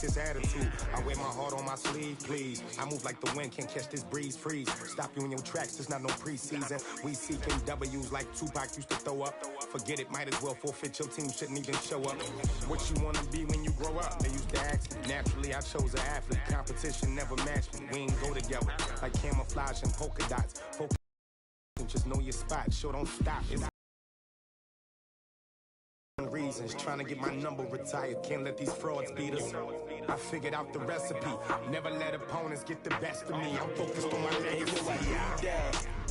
This attitude, I wear my heart on my sleeve, please. I move like the wind, can't catch this breeze, freeze. Stop you in your tracks, there's not no preseason. We seeking W's like Tupac used to throw up. Forget it, might as well forfeit, your team shouldn't even show up. What you wanna be when you grow up? They used to ask me. Naturally, I chose an athlete. Competition never matched me. We ain't go together like camouflage and polka dots. Just know your spot, sure don't stop. It's reasons, trying to get my number retired. Can't let these frauds beat us. I figured out the recipe. Never let opponents get the best of me. I'm focused on my legacy.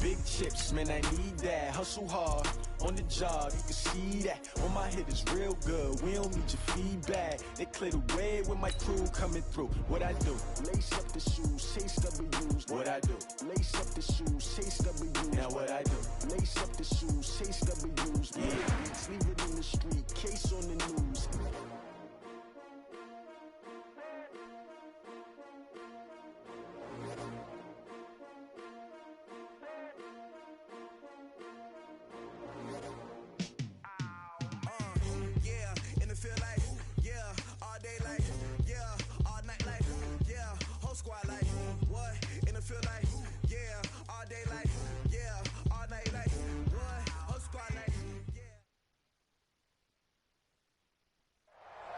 Big chips, man, I need that. Hustle hard on the job, you can see that. On my hit is real good. We don't need your feedback. They clear the way with my crew coming through. What I do? Lace up the shoes, chase W's. What I do? Lace up the shoes, chase W's. Now what I do? Lace up the shoes, chase W's. Yeah, leave it in the street, case on the news.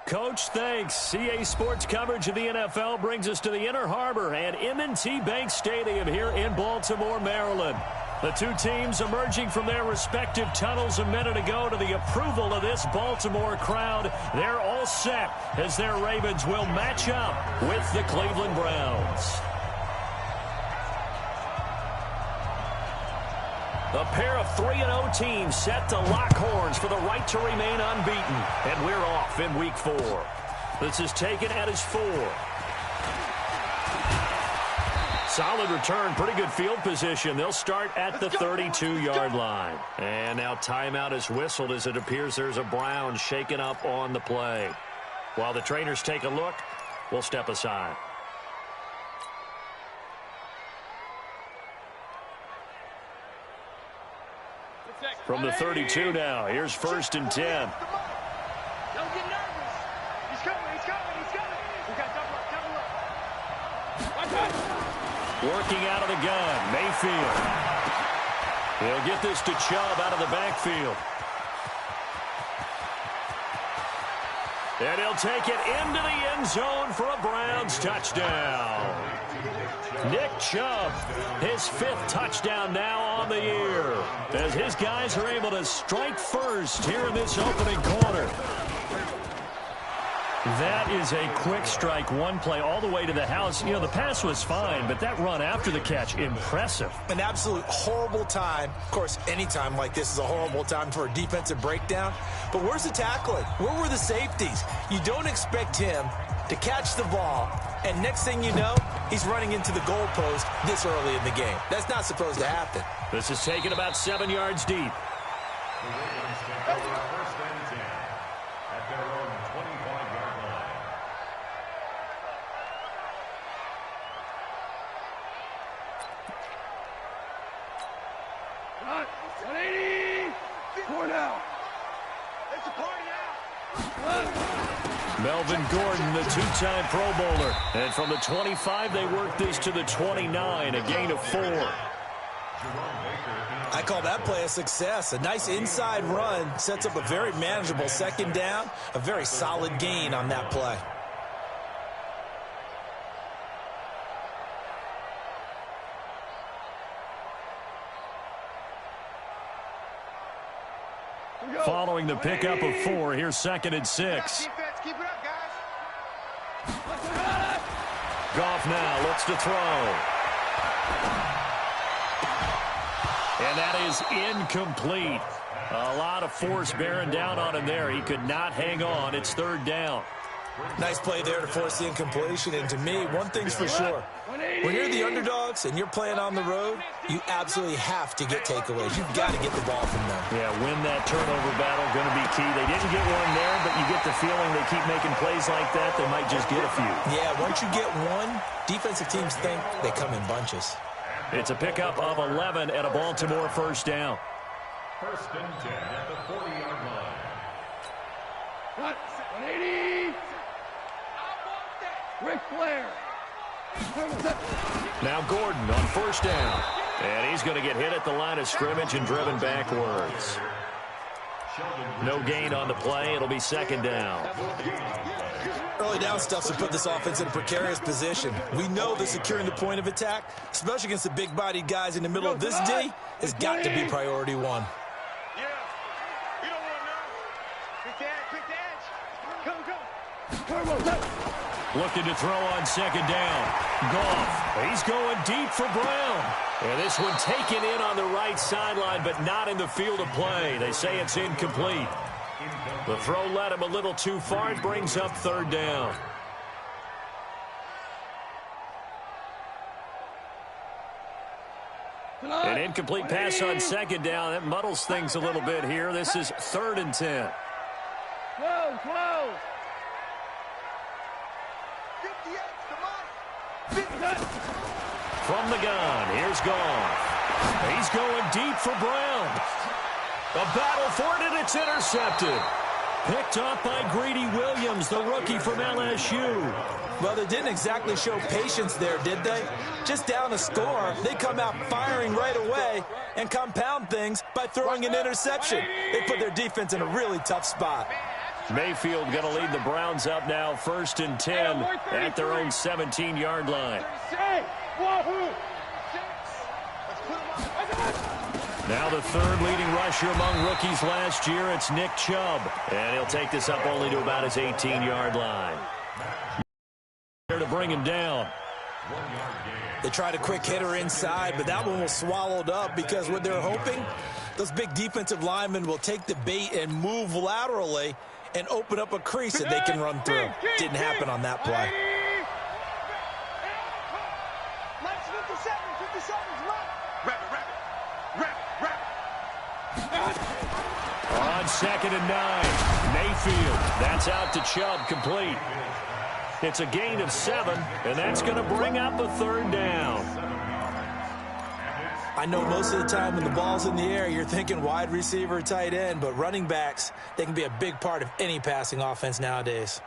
Coach, thanks. CA Sports coverage of the NFL brings us to the Inner Harbor at M&T Bank Stadium here in Baltimore, Maryland. The two teams emerging from their respective tunnels a minute ago to the approval of this Baltimore crowd. They're all set as their Ravens will match up with the Cleveland Browns. A pair of 3-0 teams set to lock horns for the right to remain unbeaten. And we're off in Week 4. This is taken at his 4. Solid return, pretty good field position. They'll start at the 32-yard line. And now timeout is whistled as it appears there's a Brown shaken up on the play. While the trainers take a look, we'll step aside. From the 32 now, here's 1st and 10. Don't get nervous. He's coming, he's coming, he's coming. We got double up. Working out of the gun, Mayfield. He'll get this to Chubb out of the backfield. And he'll take it into the end zone for a Browns touchdown. Nick Chubb, his 5th touchdown now on the year, as his guys are able to strike first here in this opening quarter. That is a quick strike, one play all the way to the house. You know, the pass was fine, but that run after the catch, impressive. An absolute horrible time. Of course, any time like this is a horrible time for a defensive breakdown. But where's the tackling? Where were the safeties? You don't expect him to catch the ball, and next thing you know, he's running into the goalpost this early in the game. That's not supposed to happen. This is taken about 7 yards deep. Melvin Gordon, the two-time Pro Bowler. And from the 25, they work this to the 29, a gain of 4. I call that play a success. A nice inside run sets up a very manageable 2nd down. A very solid gain on that play. Following the pickup of 4, here's 2nd and 6. Keep it up, guys. Goff now looks to throw. And that is incomplete. A lot of force bearing down on him there. He could not hang on. It's 3rd down. Nice play there to force the incompletion. And to me, one thing's for sure. When you're the underdogs and you're playing on the road, you absolutely have to get takeaways. You've got to get the ball from them. Yeah, win that turnover battle, going to be key. They didn't get one there, but you get the feeling they keep making plays like that, they might just get a few. Yeah, once you get one, defensive teams think they come in bunches. It's a pickup of 11 at a Baltimore 1st down. 1st and 10 at the 40-yard line. 180. Ric Flair. Now Gordon on first down. And he's going to get hit at the line of scrimmage and driven backwards. No gain on the play. It'll be second down. Early down stuff's to put this offense in a precarious position. We know that securing the point of attack, especially against the big-bodied guys in the middle of this D, has got to be priority one. Yeah. We don't want to know. Quick the edge. Come. Looking to throw on second down. Goff. He's going deep for Brown. And this one taken in on the right sideline, but not in the field of play. They say it's incomplete. The throw led him a little too far. It brings up third down. An incomplete pass on second down. That muddles things a little bit here. This is 3rd and 10. Close. From the gun, here's Goff. He's going deep for Brown. A battle for it, and it's intercepted. Picked off by Greedy Williams, the rookie from LSU. Well, they didn't exactly show patience there, did they? Just down a score, they come out firing right away and compound things by throwing an interception. They put their defense in a really tough spot. Mayfield going to lead the Browns up now, 1st and 10 at their own 17-yard line. Now the third leading rusher among rookies last year, it's Nick Chubb. And he'll take this up only to about his 18-yard line. There to bring him down. They tried a quick hitter inside, but that one was swallowed up because what they're hoping, those big defensive linemen will take the bait and move laterally and open up a crease that they can run through. Didn't happen on that play. On 2nd and 9, Mayfield. That's out to Chubb, complete. It's a gain of 7, and that's going to bring up a 3rd down. I know most of the time when the ball's in the air, you're thinking wide receiver, tight end, but running backs, they can be a big part of any passing offense nowadays.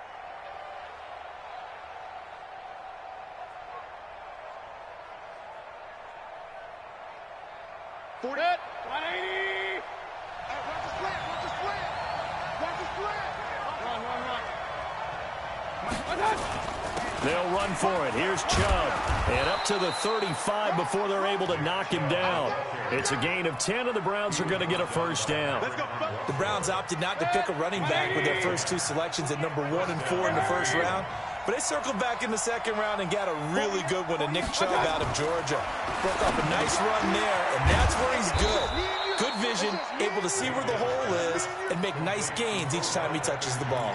They'll run for it. Here's Chubb. And up to the 35 before they're able to knock him down. It's a gain of 10, and the Browns are going to get a 1st down. The Browns opted not to pick a running back with their first 2 selections at number 1 and 4 in the 1st round. But they circled back in the 2nd round and got a really good one to Nick Chubb out of Georgia. Broke off a nice run there, and that's where he's good. Good vision, able to see where the hole is, and make nice gains each time he touches the ball.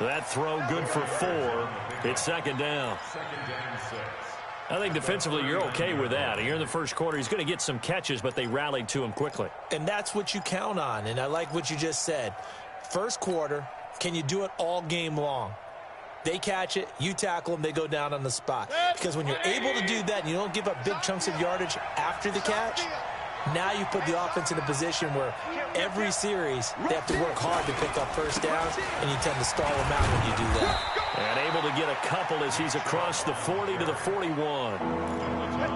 That throw good for 4. It's 2nd down. I think defensively you're okay with that. Here in the 1st quarter, he's going to get some catches, but they rallied to him quickly. And that's what you count on, and I like what you just said. 1st quarter, can you do it all game long? They catch it, you tackle them, they go down on the spot. Because when you're able to do that and you don't give up big chunks of yardage after the catch, now you put the offense in a position where every series they have to work hard to pick up 1st downs, and you tend to stall them out when you do that. And able to get a couple as he's across the 40 to the 41.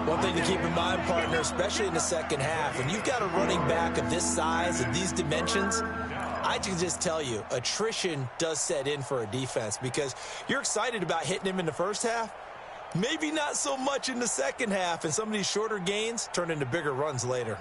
One thing to keep in mind, partner, especially in the 2nd half, when you've got a running back of this size and these dimensions, I can just tell you, attrition does set in for a defense because you're excited about hitting him in the 1st half. Maybe not so much in the 2nd half, and some of these shorter gains turn into bigger runs later.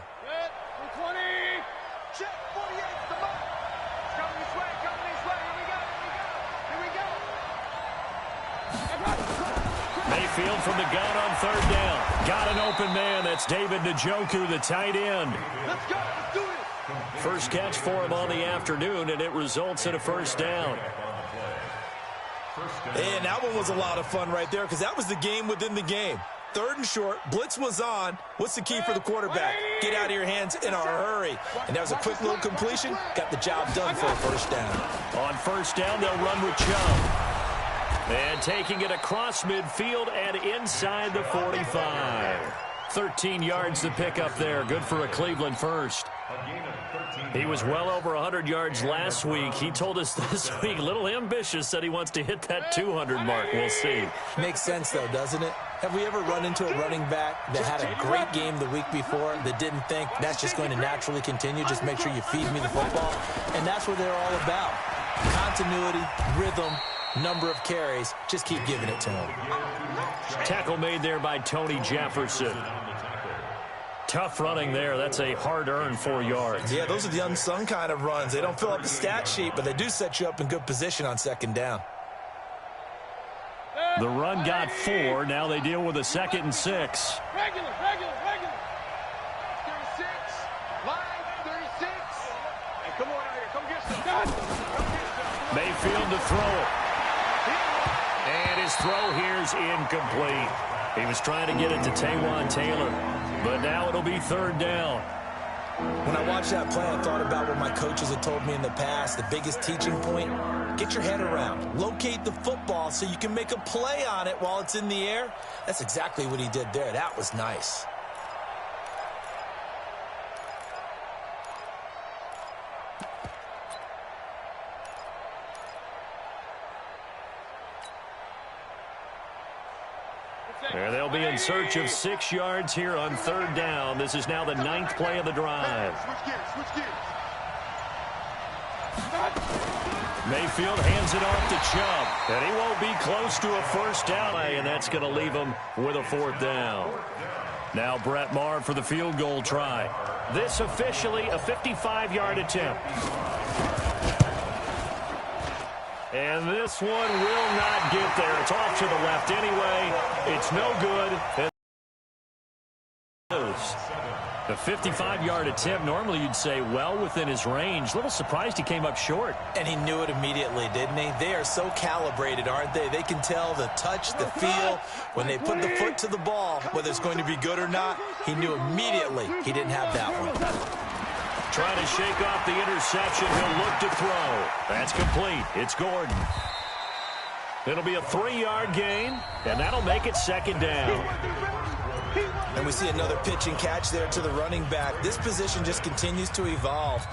Mayfield from the gun on 3rd down. Got an open man. That's David Njoku, the tight end. Let's go. Let's do it. First catch for him on the afternoon, and it results in a 1st down. And that one was a lot of fun right there because that was the game within the game. 3rd and short, blitz was on. What's the key for the quarterback? Get out of your hands in a hurry. And that was a quick little completion. Got the job done for a 1st down. On 1st down, they'll run with Chubb. And taking it across midfield and inside the 45. 13 yards to pick up there. Good for a Cleveland 1st. He was well over 100 yards last week. He told us this week, a little ambitious, said he wants to hit that 200 mark. We'll see. Makes sense, though, doesn't it? Have we ever run into a running back that had a great game the week before that didn't think that's just going to naturally continue? Just make sure you feed me the football. And that's what they're all about. Continuity, rhythm, number of carries. Just keep giving it to him. Tackle made there by Tony Jefferson. Tough running there. That's a hard-earned 4 yards. Yeah, those are the unsung kind of runs. They don't fill up the stat sheet, but they do set you up in good position on second down. The run got 4. Now they deal with a 2nd and 6. Regular. 36. Line 36. Hey, come on out here. Come get some. Mayfield to throw it. And his throw here's incomplete. He was trying to get it to Taywan Taylor, but now it'll be 3rd down. When I watched that play, I thought about what my coaches had told me in the past. The biggest teaching point, get your head around. Locate the football so you can make a play on it while it's in the air. That's exactly what he did there. That was nice. They'll be in search of 6 yards here on 3rd down. This is now the 9th play of the drive. Switch gears. Mayfield hands it off to Chubb, and he won't be close to a 1st down, and that's going to leave him with a 4th down. Now Brett Maher for the field goal try. This officially a 55-yard attempt. And this one will not get there. It's off to the left anyway. It's no good. The 55-yard attempt, normally you'd say well within his range. A little surprised he came up short. And he knew it immediately, didn't he? They are so calibrated, aren't they? They can tell the touch, the feel. When they put the foot to the ball, whether it's going to be good or not, he knew immediately he didn't have that one. Trying to shake off the interception. He'll look to throw. That's complete. It's Gordon. It'll be a 3-yard gain, and that'll make it 2nd down. And we see another pitch and catch there to the running back. This position just continues to evolve.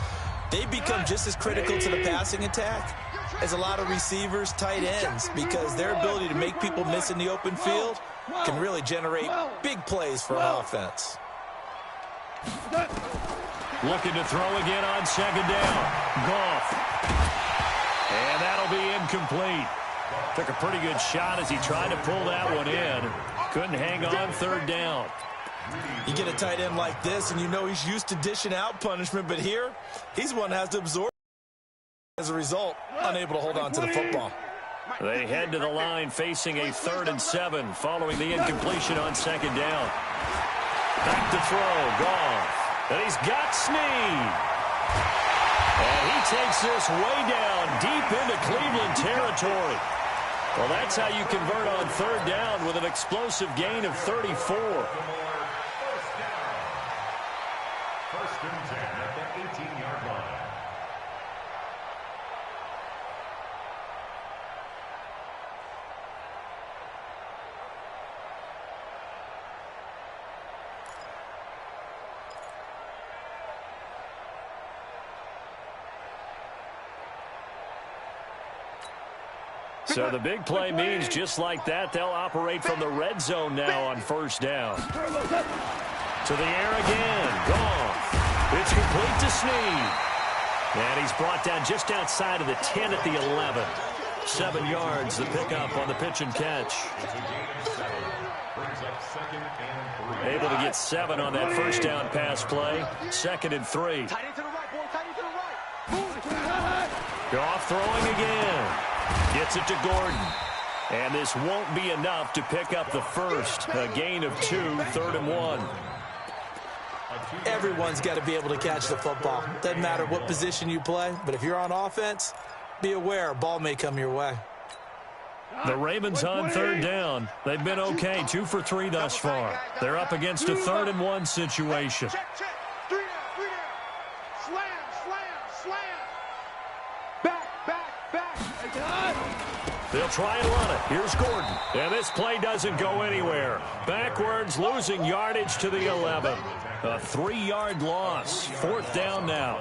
They become just as critical to the passing attack as a lot of receivers, tight ends, because their ability to make people miss in the open field can really generate big plays for an offense. Looking to throw again on 2nd down. Goff. And that'll be incomplete. Took a pretty good shot as he tried to pull that one in. Couldn't hang on 3rd down. You get a tight end like this, and you know he's used to dishing out punishment, but here, he's one that has to absorb. As a result, unable to hold on to the football. They head to the line facing a 3rd and 7 following the incompletion on 2nd down. Back to throw. Goff. And he's got Snead. And he takes this way down deep into Cleveland territory. Well, that's how you convert on 3rd down with an explosive gain of 34. 1st and 10 at the 18-yard line. So the big play means just like that, they'll operate from the red zone now on 1st down. To the air again. Goff. It's complete to Snead. And he's brought down just outside of the 10 at the 11. 7 yards, the pickup on the pitch and catch. Able to get 7 on that 1st down pass play. 2nd and 3. Tight end to the right, boy. Tight end to the right. Goff throwing again. Gets it to Gordon. And this won't be enough to pick up the 1st. A gain of 2, 3rd and 1. Everyone's got to be able to catch the football. Doesn't matter what position you play, but if you're on offense, be aware a ball may come your way. The Ravens on 3rd down. They've been okay, 2 for 3 thus far. They're up against a 3rd and 1 situation. Check. 3 down. Slam. Back. They'll try and run it. Here's Gordon. And this play doesn't go anywhere. Backwards, losing yardage to the 11. A 3-yard loss. 4th down now.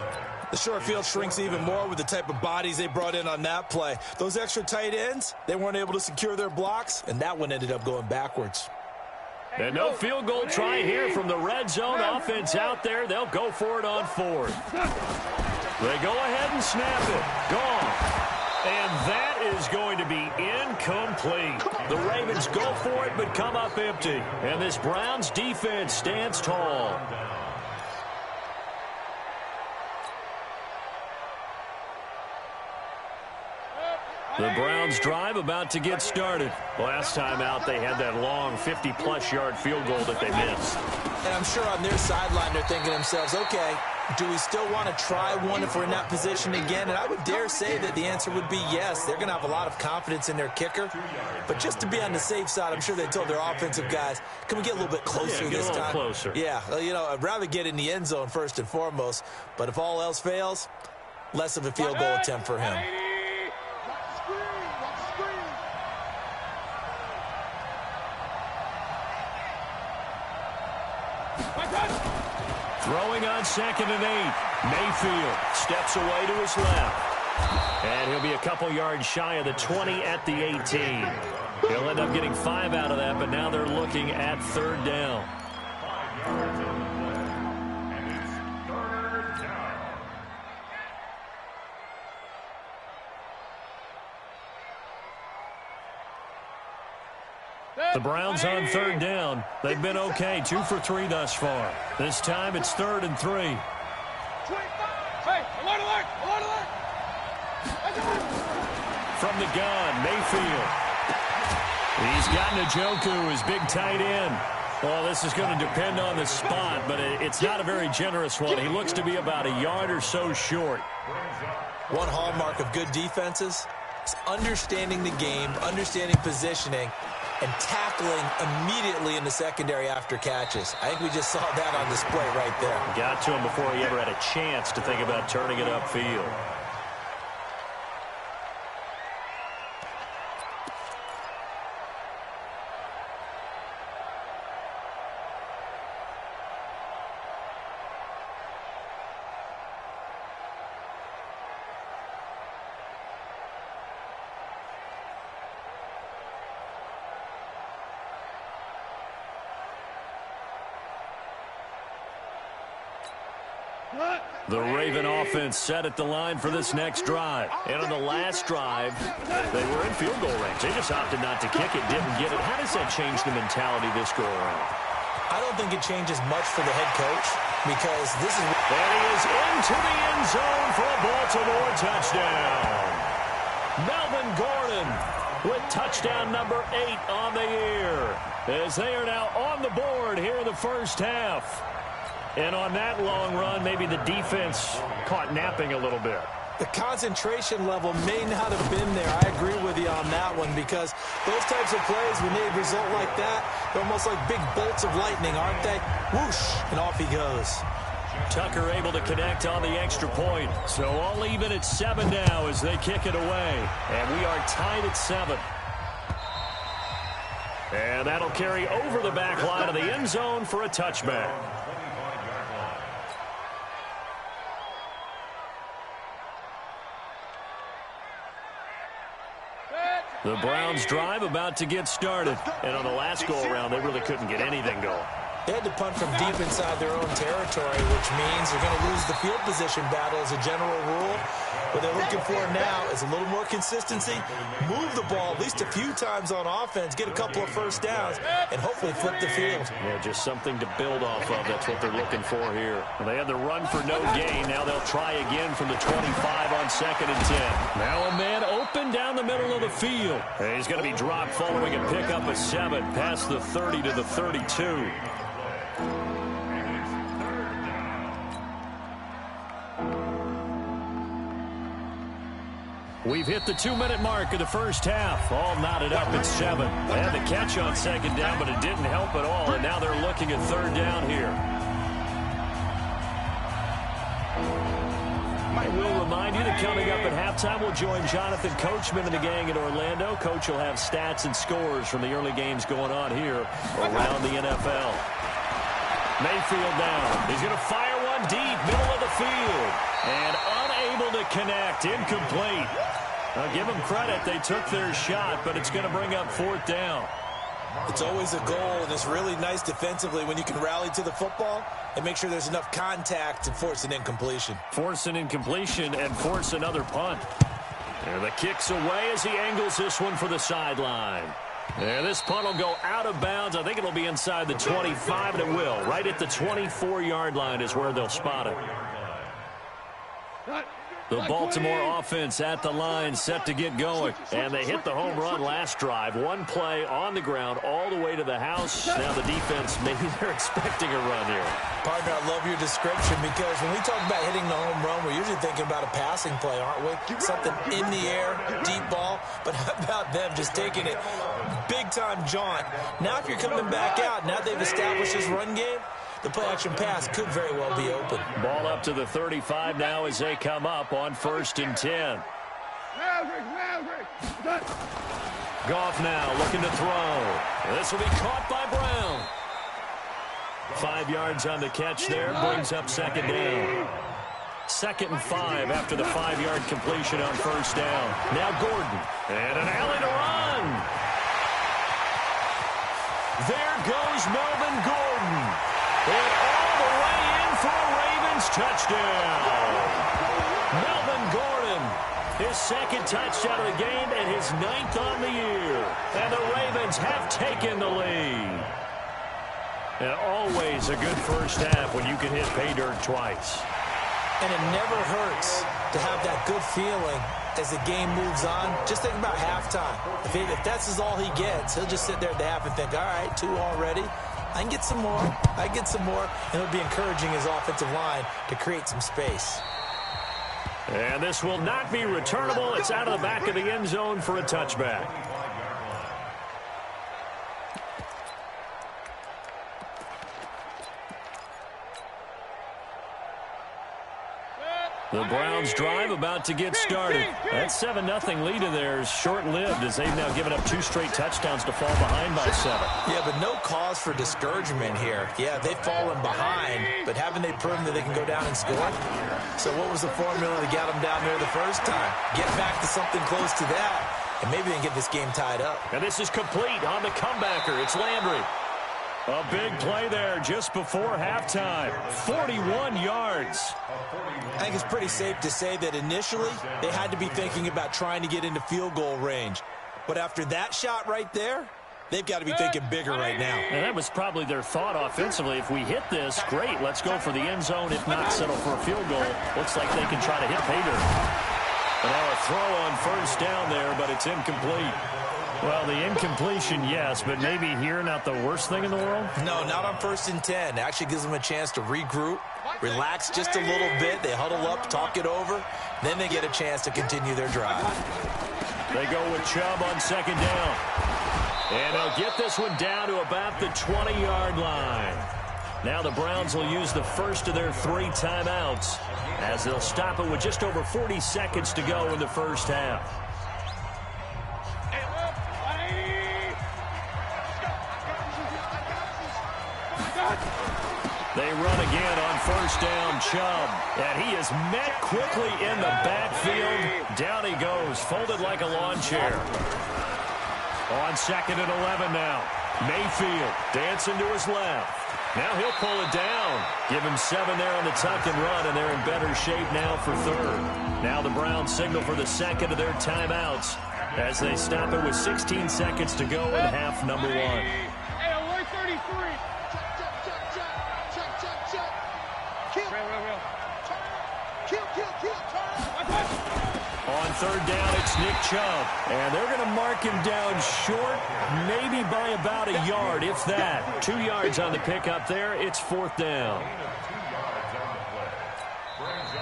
The short field shrinks even more with the type of bodies they brought in on that play. Those extra tight ends, they weren't able to secure their blocks, and that one ended up going backwards. And no field goal try here from the red zone offense out there. They'll go for it on 4th. They go ahead and snap it. Gone. And that is going to be incomplete. The Ravens go for it but come up empty. And this Browns defense stands tall. The Browns drive about to get started. Last time out, they had that long 50-plus yard field goal that they missed. And I'm sure on their sideline, they're thinking to themselves, okay, do we still want to try one if we're in that position again? And I would dare say that the answer would be yes. They're going to have a lot of confidence in their kicker. But just to be on the safe side, I'm sure they told their offensive guys, can we get a little bit closer this time? Closer. Yeah, you know, I'd rather get in the end zone first and foremost. But if all else fails, less of a field goal attempt for him. Throwing on 2nd and 8. Mayfield steps away to his left. And he'll be a couple yards shy of the 20 at the 18. He'll end up getting 5 out of that, but now they're looking at 3rd down. 5 yards on the play, and it's 3rd down. The Browns on 3rd down. They've been okay, 2 for 3 thus far. This time it's 3rd and 3. Hey, alert, alert, alert, alert. From the gun, Mayfield. He's got Njoku, his big tight end. Well, this is going to depend on the spot, but it's not a very generous one. He looks to be about a yard or so short. One hallmark of good defenses is understanding the game, understanding positioning, and tackling immediately in the secondary after catches. I think we just saw that on display right there. Got to him before he ever had a chance to think about turning it upfield. The Raven offense set at the line for this next drive. And on the last drive, they were in field goal range. They just opted not to kick it, didn't get it. How does that change the mentality this go around? I don't think it changes much for the head coach because this is... And he is into the end zone for a Baltimore touchdown. Melvin Gordon with touchdown number 8 on the year as they are now on the board here in the first half. And on that long run, maybe the defense caught napping a little bit. The concentration level may not have been there. I agree with you on that one because those types of plays, when they result like that, they're almost like big bolts of lightning, aren't they? Whoosh, and off he goes. Tucker able to connect on the extra point. So all even at 7 now as they kick it away. And we are tied at 7. And that'll carry over the back line of the end zone for a touchback. The Browns drive about to get started. And on the last go-around, they really couldn't get anything going. They had to punt from deep inside their own territory, which means they're going to lose the field position battle as a general rule. What they're looking for now is a little more consistency, move the ball at least a few times on offense, get a couple of first downs, and hopefully flip the field. Yeah, just something to build off of. That's what they're looking for here. Well, they had the run for no gain. Now they'll try again from the 25 on 2nd and 10. Now a man open down the middle of the field. And he's going to be dropped following a pickup of 7 past the 30 to the 32. We've hit the 2-minute mark of the first half. All knotted up at 7. They had the catch on 2nd down, but it didn't help at all. And now they're looking at 3rd down here. And we'll remind you that coming up at halftime, we'll join Jonathan Coachman and the gang in Orlando. Coach will have stats and scores from the early games going on here around the NFL. Mayfield down. He's going to fire one deep, middle of the field. And unable to connect, incomplete. Now give them credit. They took their shot, but it's going to bring up 4th down. It's always a goal, and it's really nice defensively when you can rally to the football and make sure there's enough contact to force an incompletion. Force an incompletion and force another punt. And the kick's away as he angles this one for the sideline. And this punt will go out of bounds. I think it'll be inside the 25, and it will. Right at the 24-yard line is where they'll spot it. The Baltimore offense at the line, set to get going. And they hit the home run last drive. One play on the ground all the way to the house. Now the defense, maybe they're expecting a run here. Partner, I love your description because when we talk about hitting the home run, we're usually thinking about a passing play, aren't we? Something in the air, deep ball. But how about them just taking it big-time jaunt? Now if you're coming back out, now they've established this run game, the play-action pass could very well be open. Ball up to the 35 now as they come up on 1st and 10. Goff now looking to throw. This will be caught by Brown. 5 yards on the catch there, brings up 2nd down. 2nd and 5 after the 5-yard completion on 1st down. Now Gordon, and an alley to run. There goes Melvin Gordon. And all the way in for a Ravens touchdown. Melvin Gordon, his 2nd touchdown of the game and his 9th on the year. And the Ravens have taken the lead. And always a good first half when you can hit pay dirt twice. And it never hurts to have that good feeling as the game moves on. Just think about halftime. If that's all he gets, he'll just sit there at the half and think, all right, 2 already. I can get some more. I get some more. And it'll be encouraging his offensive line to create some space. And this will not be returnable. It's out of the back of the end zone for a touchback. The Browns drive about to get started. That 7-0 lead of theirs short-lived as they've now given up 2 straight touchdowns to fall behind by 7. Yeah, but no cause for discouragement here. Yeah, they've fallen behind, but haven't they proven that they can go down and score? So what was the formula that got them down there the first time? Get back to something close to that, and maybe they can get this game tied up. And this is complete on the comebacker. It's Landry. A big play there just before halftime. 41 yards. I think it's pretty safe to say that initially they had to be thinking about trying to get into field goal range. But after that shot right there, they've got to be thinking bigger right now. And that was probably their thought offensively. If we hit this, great, let's go for the end zone. If not, settle for a field goal. Looks like they can try to hit pay dirt. And now a throw on 1st down there, but it's incomplete. Well, the incompletion, yes, but maybe here not the worst thing in the world? No, not on 1st and 10. It actually gives them a chance to regroup, relax just a little bit. They huddle up, talk it over. Then they get a chance to continue their drive. They go with Chubb on 2nd down. And they'll get this one down to about the 20-yard line. Now the Browns will use the first of their 3 timeouts as they'll stop it with just over 40 seconds to go in the first half. They run again on 1st down, Chubb. And he is met quickly in the backfield. Down he goes, folded like a lawn chair. On 2nd and 11 now. Mayfield dancing to his left. Now he'll pull it down. Give him 7 there on the tuck and run, and they're in better shape now for 3rd. Now the Browns signal for the 2nd of their timeouts as they stop it with 16 seconds to go in half number 1. Hey, alert 33. On 3rd down, it's Nick Chubb. And they're going to mark him down short, maybe by about a yard, if that. 2 yards on the pickup there. It's 4th down.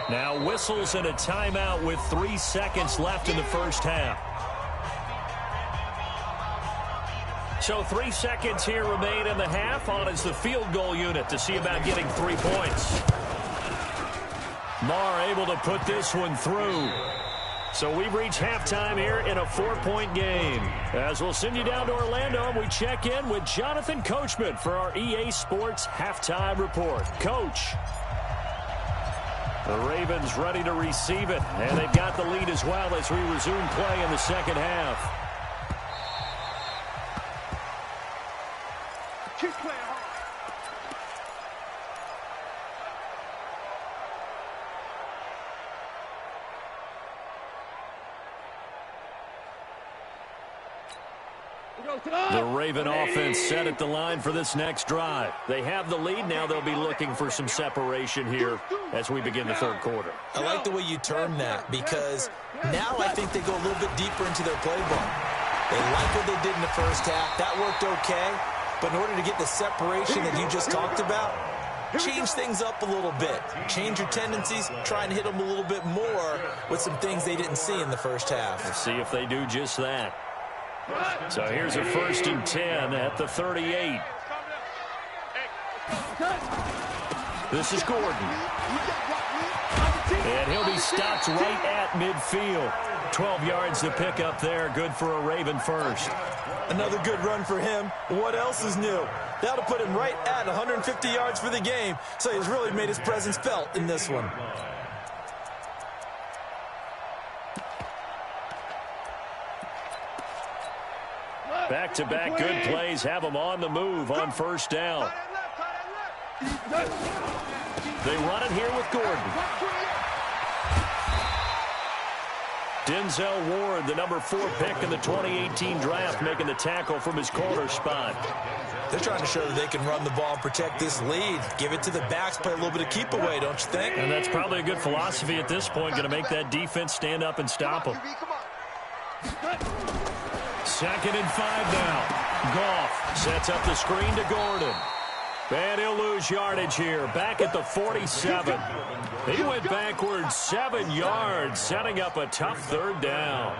Now whistles and a timeout with 3 seconds left in the first half. So 3 seconds here remain in the half. On is the field goal unit to see about getting 3 points. Marr able to put this one through. So we've reached halftime here in a 4-point game. As we'll send you down to Orlando, and we check in with Jonathan Coachman for our EA Sports Halftime Report. Coach. The Ravens ready to receive it, and they've got the lead as well as we resume play in the second half. Keep playing hard. The Raven offense set at the line for this next drive. They have the lead. Now they'll be looking for some separation here as we begin the third quarter. I like the way you term that, because now I think they go a little bit deeper into their playbook. They like what they did in the first half. That worked okay. But in order to get the separation that you just talked about, change things up a little bit. Change your tendencies. Try and hit them a little bit more with some things they didn't see in the first half. Let's see if they do just that. So here's a 1st and 10 at the 38. This is Gordon. And he'll be stopped right at midfield. 12 yards to pick up there. Good for a Raven first. Another good run for him. What else is new? That'll put him right at 150 yards for the game. So he's really made his presence felt in this one. Back-to-back good plays have them on the move on first down. They run it here with Gordon. Denzel Ward, the number 4 pick in the 2018 draft, making the tackle from his corner spot. They're trying to show that they can run the ball and protect this lead. Give it to the backs, play a little bit of keep away, don't you think? And that's probably a good philosophy at this point, going to make that defense stand up and stop them. 2nd and 5 now. Goff sets up the screen to Gordon. And he'll lose yardage here. Back at the 47. He went backwards 7 yards, setting up a tough 3rd down.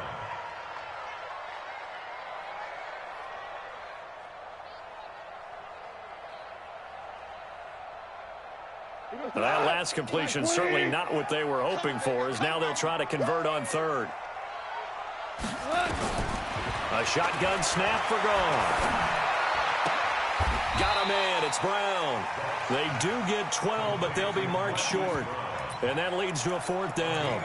That last completion certainly not what they were hoping for, as now they'll try to convert on 3rd. A shotgun snap for Goff. Got a man. It's Brown. They do get 12, but they'll be marked short. And that leads to a 4th down.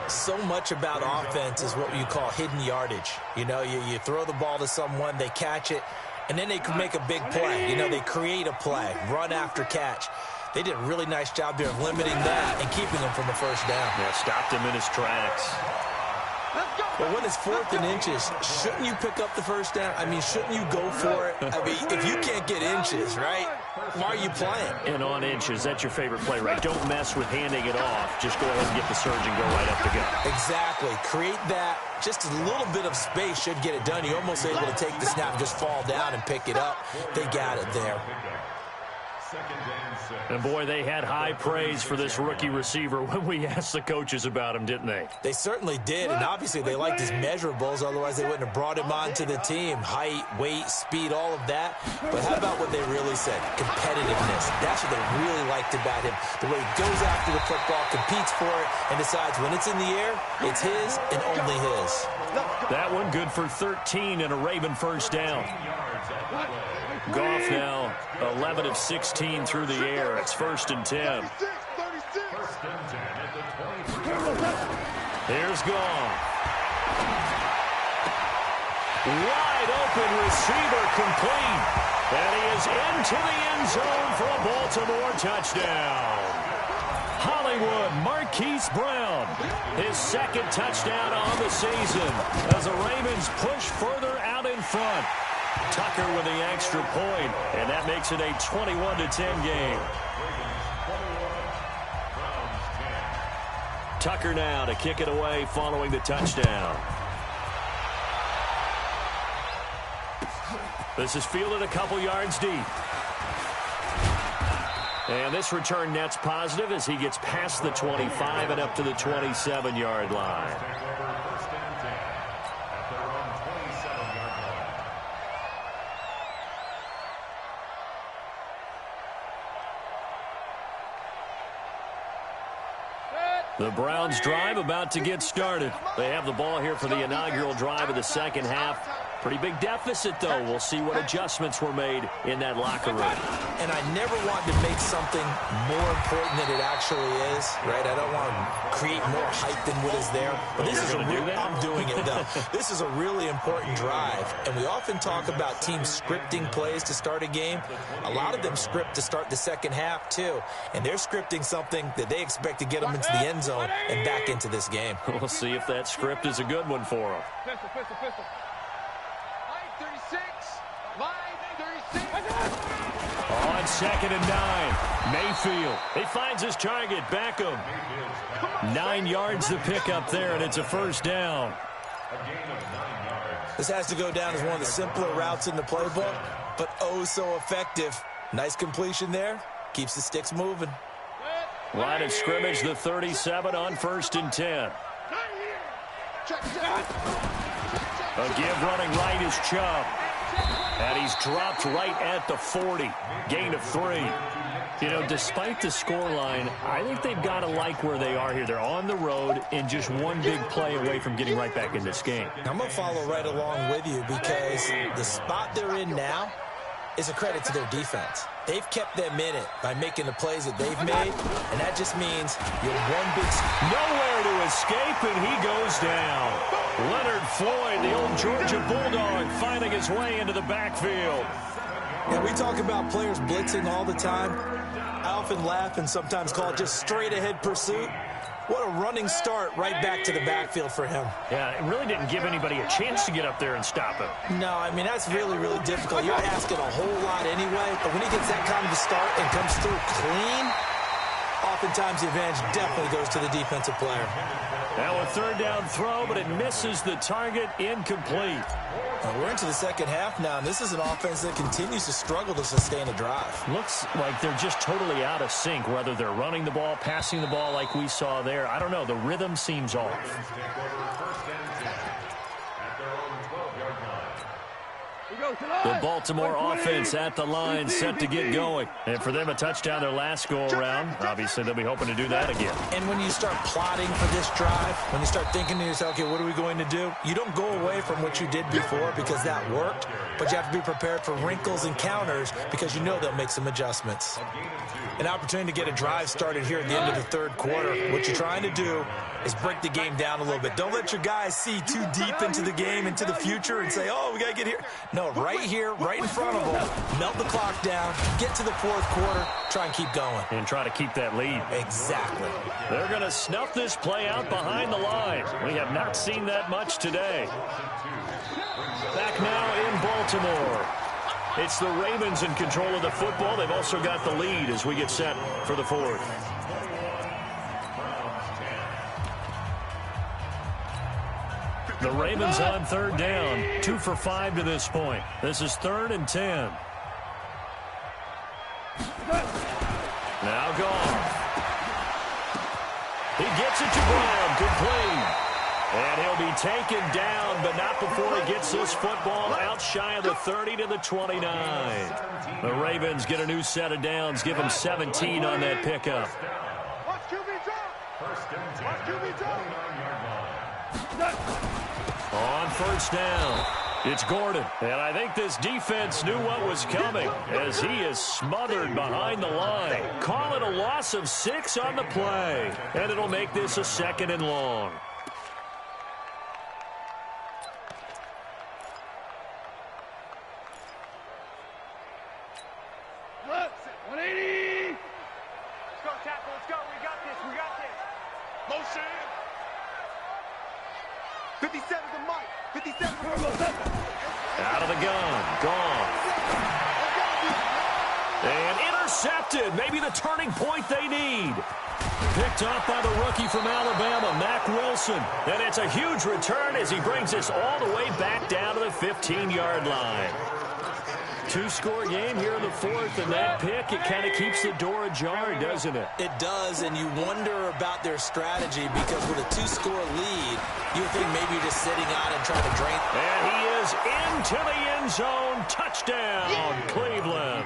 So much about offense is what you call hidden yardage. You know, you throw the ball to someone, they catch it, and then they can make a big play. You know, they create a play, run after catch. They did a really nice job there of limiting that and keeping him from a 1st down. Yeah, stopped him in his tracks. But when it's 4th and inches, shouldn't you pick up the 1st down? I mean, shouldn't you go for it? I mean, if you can't get inches, right, why are you playing? And on inches, that's your favorite play, right? Don't mess with handing it off. Just go ahead and get the surge and go right up the gut. Exactly. Create that. Just a little bit of space should get it done. You're almost able to take the snap and just fall down and pick it up. They got it there. And, boy, they had high praise for this rookie receiver when we asked the coaches about him, didn't they? They certainly did, and obviously they liked his measurables. Otherwise, they wouldn't have brought him onto the team. Height, weight, speed, all of that. But how about what they really said? Competitiveness. That's what they really liked about him. The way he goes after the football, competes for it, and decides when it's in the air, it's his and only his. That one good for 13 and a Raven 1st down. Goff now 11 of 16 through the air. It's 1st and 10. Here's Goff. Wide open receiver complete. And he is into the end zone for a Baltimore touchdown. Hollywood Marquise Brown, his 2nd touchdown on the season as the Ravens push further out in front. Tucker with the extra point, and that makes it a 21-10 game. Tucker now to kick it away following the touchdown. This is fielded a couple yards deep. And this return net's positive as he gets past the 25 and up to the 27-yard line. The Browns drive about to get started. They have the ball here for the inaugural drive of the second half. Pretty big deficit, though. We'll see what adjustments were made in that locker room. And I never want to make something more important than it actually is, right? I don't want to create more hype than what is there. But this is I'm doing it, though. This is a really important drive. And we often talk about teams scripting plays to start a game. A lot of them script to start the second half, too. And they're scripting something that they expect to get them into the end zone and back into this game. We'll see if that script is a good one for them. Pistol. Line 36. Line 36. On 2nd and 9, Mayfield. He finds his target, Beckham. 9 yards the pickup there, and it's a first down. This has to go down as one of the simpler routes in the playbook, but oh so effective. Nice completion there. Keeps the sticks moving. Line of scrimmage, the 37 on 1st and 10. A give running right is Chubb. And he's dropped right at the 40. Gain of 3. You know, despite the scoreline, I think they've got to like where they are here. They're on the road and just one big play away from getting right back in this game. I'm going to follow right along with you because the spot they're in now is a credit to their defense. They've kept them in it by making the plays that they've made, and that just means you're one big... Nowhere to escape, and he goes down. Leonard Floyd, the old Georgia Bulldog, finding his way into the backfield. Yeah, we talk about players blitzing all the time. I often laugh and sometimes call it just straight-ahead pursuit. What a running start right back to the backfield for him. Yeah, it really didn't give anybody a chance to get up there and stop him. No, I mean, that's really, really difficult. You're asking a whole lot anyway, but when he gets that kind of a start and comes through clean, oftentimes the advantage definitely goes to the defensive player. Now a 3rd down throw, but it misses the target, incomplete. We're into the second half now, and this is an offense that continues to struggle to sustain a drive. Looks like they're just totally out of sync, whether they're running the ball, passing the ball like we saw there. I don't know. The rhythm seems off. The Baltimore offense at the line, set to get going. And for them, a touchdown their last go-around. Obviously, they'll be hoping to do that again. And when you start plotting for this drive, when you start thinking to yourself, okay, what are we going to do? You don't go away from what you did before because that worked, but you have to be prepared for wrinkles and counters because you know they'll make some adjustments. An opportunity to get a drive started here at the end of the 3rd quarter. What you're trying to do is break the game down a little bit. Don't let your guys see too deep into the game, into the future, and say, oh, we got to get here. No, right here, right in front of them, melt the clock down, get to the 4th quarter, try and keep going. And try to keep that lead. Exactly. They're going to snuff this play out behind the line. We have not seen that much today. Back now in Baltimore. It's the Ravens in control of the football. They've also got the lead as we get set for the 4th. The Ravens on 3rd down, 2 for 5 to this point. This is 3rd and 10. Now gone. He gets it to Brown, complete. And he'll be taken down, but not before he gets this football out shy of the 30 to the 29. The Ravens get a new set of downs, give them 17 on that pickup. Watch QB drop. Watch QB drop. On 1st down, it's Gordon. And I think this defense knew what was coming as he is smothered behind the line. Call it a loss of 6 on the play. And it'll make this a 2nd and long. Look, 180. Let's go, tackle. Let's go. We got this. We got this. Motion. 57 to Mike. 57 Out of the gun. Gone. And intercepted. Maybe the turning point they need. Picked off by the rookie from Alabama, Mack Wilson. And it's a huge return as he brings us all the way back down to the 15-yard line. 2-score game here in the 4th, and that pick, it kind of keeps the door ajar, doesn't it? It does, and you wonder about their strategy because with a 2-score lead, you think maybe you're just sitting out and trying to drain. And he is into the end zone. Touchdown, Cleveland.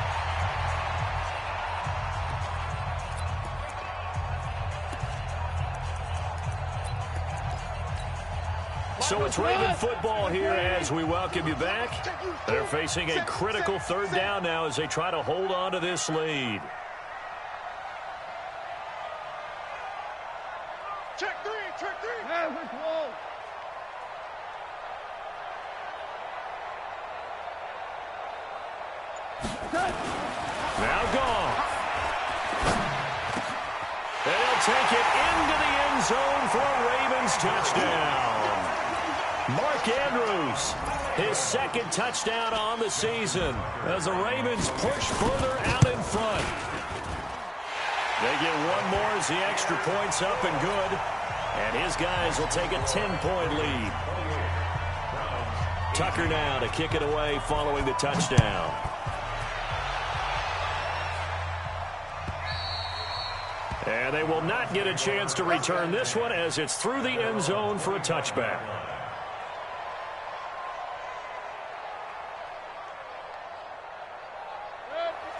So it's Raven football here as we welcome you back. They're facing a critical third down now as they try to hold on to this lead. Check three. Hey, we're close. Now gone. And he'll take it into the end zone for a Ravens touchdown. Mark Andrews, his second touchdown on the season as the Ravens push further out in front. They get one more as the extra point's up and good. And his guys will take a 10-point lead. Tucker now to kick it away following the touchdown. And they will not get a chance to return this one as it's through the end zone for a touchback.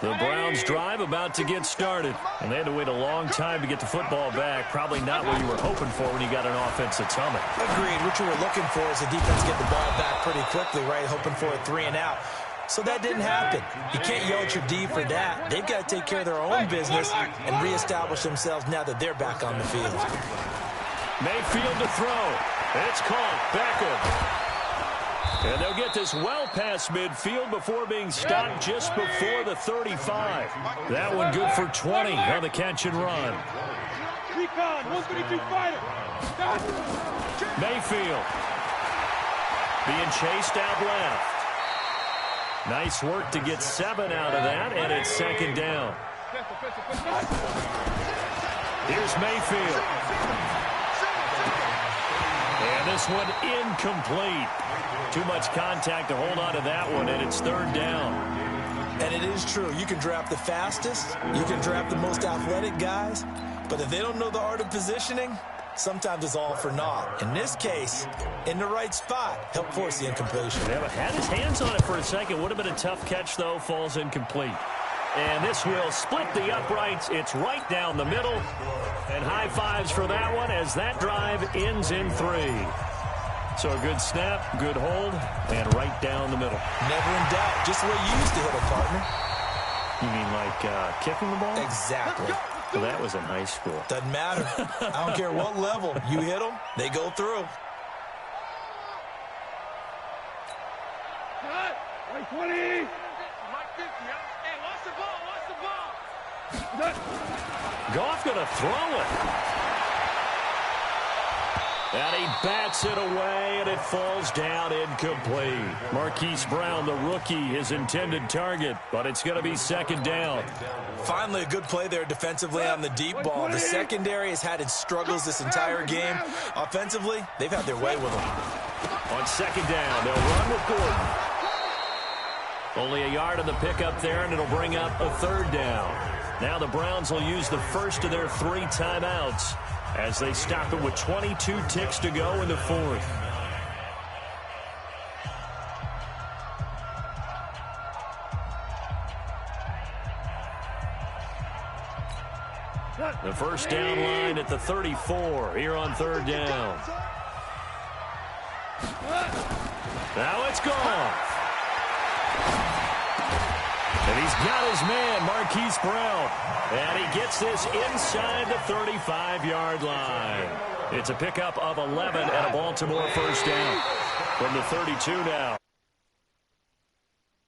The Browns drive about to get started. And they had to wait a long time to get the football back. Probably not what you were hoping for when you got an offense that's humming. Agreed. What you were looking for is the defense get the ball back pretty quickly, right? Hoping for a 3 and out. So that didn't happen. You can't yell at your D for that. They've got to take care of their own business and reestablish themselves now that they're back on the field. Mayfield to throw. It's caught. Beckham. And they'll get this well past midfield before being stopped just before the 35. That one good for 20 on the catch and run. Recon, 132 fighter. Mayfield being chased out left. Nice work to get 7 out of that, and it's second down. Here's Mayfield. And this one incomplete. Too much contact to hold on to that one, and it's third down. And it is true. You can draft the fastest. You can draft the most athletic guys. But if they don't know the art of positioning, sometimes it's all for naught. In this case, in the right spot, help force the incompletion. Yeah, but had his hands on it for a second. Would have been a tough catch, though. Falls incomplete. And this will split the uprights. It's right down the middle. And high fives for that one as that drive ends in 3. So a good snap, good hold, and right down the middle. Never in doubt. Just the way you used to hit a partner. You mean like kicking the ball? Exactly. Well, that was in high school. Doesn't matter. I don't care what level. You hit them, they go through. Right 20. Hey, watch the ball. Goff going to throw it. And he bats it away, and it falls down incomplete. Marquise Brown, the rookie, his intended target, but it's going to be second down. Finally, a good play there defensively on the deep ball. The secondary has had its struggles this entire game. Offensively, they've had their way with them. On second down, they'll run with Gordon. Only a yard on the pickup there, and it'll bring up a third down. Now the Browns will use the first of their 3 timeouts as they stop it with 22 ticks to go in the 4th. The first down line at the 34 here on third down. Now it's gone. And he's got his man, Marquise Brown. And he gets this inside the 35-yard line. It's a pickup of 11 and a Baltimore first down from the 32 now.